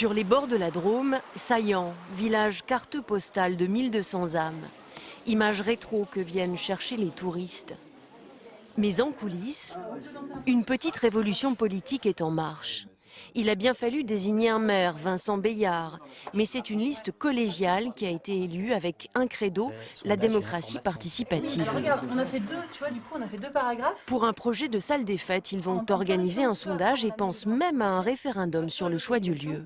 Sur les bords de la Drôme, Saillant, village carte postale de 1200 âmes. Image rétro que viennent chercher les touristes. Mais en coulisses, une petite révolution politique est en marche. Il a bien fallu désigner un maire, Vincent Beillard, mais c'est une liste collégiale qui a été élue avec un credo, la démocratie participative. Alors regarde, on a fait deux, tu vois, du coup on a fait deux paragraphes. Pour un projet de salle des fêtes, ils vont organiser un sondage et pensent même à un référendum sur le choix du lieu.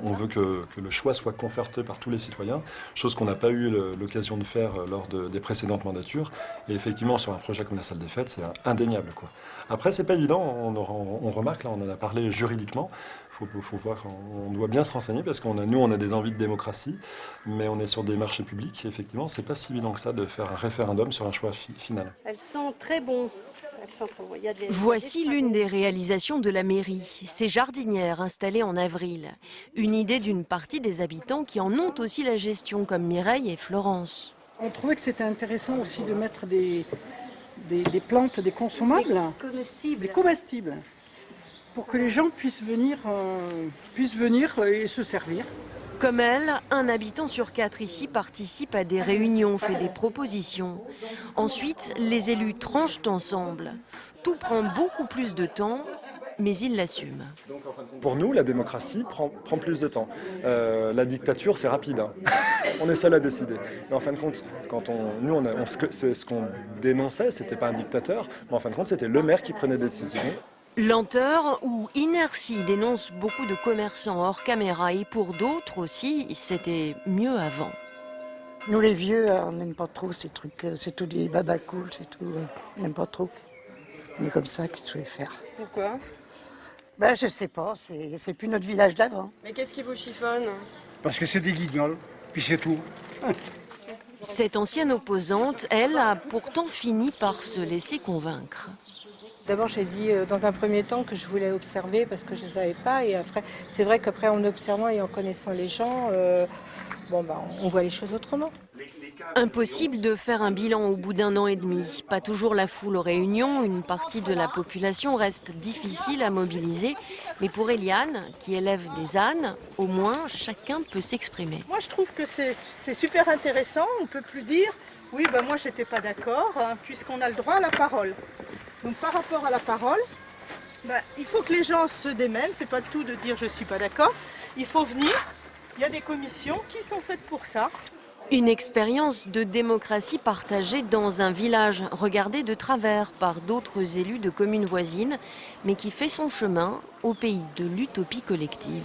On veut que le choix soit conforté par tous les citoyens, chose qu'on n'a pas eu l'occasion de faire lors des précédentes mandatures. Et effectivement, sur un projet comme la salle des fêtes, c'est indéniable, quoi. Après, c'est pas évident, on remarque, là on en a parlé juridiquement, faut voir, on doit bien se renseigner parce nous on a des envies de démocratie, mais on est sur des marchés publics et effectivement c'est pas si évident que ça de faire un référendum sur un choix final. Elles sentent très bon. Voici l'une des réalisations de la mairie, ces jardinières installées en avril. Une idée d'une partie des habitants qui en ont aussi la gestion, comme Mireille et Florence. On trouvait que c'était intéressant aussi de mettre des plantes, des consommables, des comestibles, pour que les gens puissent venir et se servir. Comme elle, un habitant sur 4 ici participe à des réunions, fait des propositions. Ensuite, les élus tranchent ensemble. Tout prend beaucoup plus de temps, mais ils l'assument. Pour nous, la démocratie prend plus de temps. La dictature, c'est rapide, hein. On est seul à décider. Mais en fin de compte, c'est ce qu'on dénonçait, c'était pas un dictateur, mais en fin de compte, c'était le maire qui prenait des décisions. Lenteur ou inertie dénonce beaucoup de commerçants hors caméra et pour d'autres aussi, c'était mieux avant. Nous les vieux, on n'aime pas trop ces trucs, c'est tout des babacools, c'est tout, on n'aime pas trop. On est comme ça, qu'est-ce que tu veux faire? Pourquoi? Ben je sais pas, c'est plus notre village d'avant. Mais qu'est-ce qui vous chiffonne? Parce que c'est des guignols, puis c'est tout. Cette ancienne opposante, elle, a pourtant fini par se laisser convaincre. D'abord, j'ai dit dans un premier temps que je voulais observer parce que je ne savais pas. Et après, c'est vrai qu'après, en observant et en connaissant les gens, on voit les choses autrement. Impossible de faire un bilan au bout d'un an et demi. Pas toujours la foule aux réunions, une partie de la population reste difficile à mobiliser. Mais pour Eliane, qui élève des ânes, au moins chacun peut s'exprimer. Moi je trouve que c'est super intéressant, on ne peut plus dire « oui, ben moi j'étais pas d'accord hein, », puisqu'on a le droit à la parole. Donc par rapport à la parole, il faut que les gens se démènent, c'est pas tout de dire « je suis pas d'accord », il faut venir, il y a des commissions qui sont faites pour ça. Une expérience de démocratie partagée dans un village regardé de travers par d'autres élus de communes voisines, mais qui fait son chemin au pays de l'utopie collective.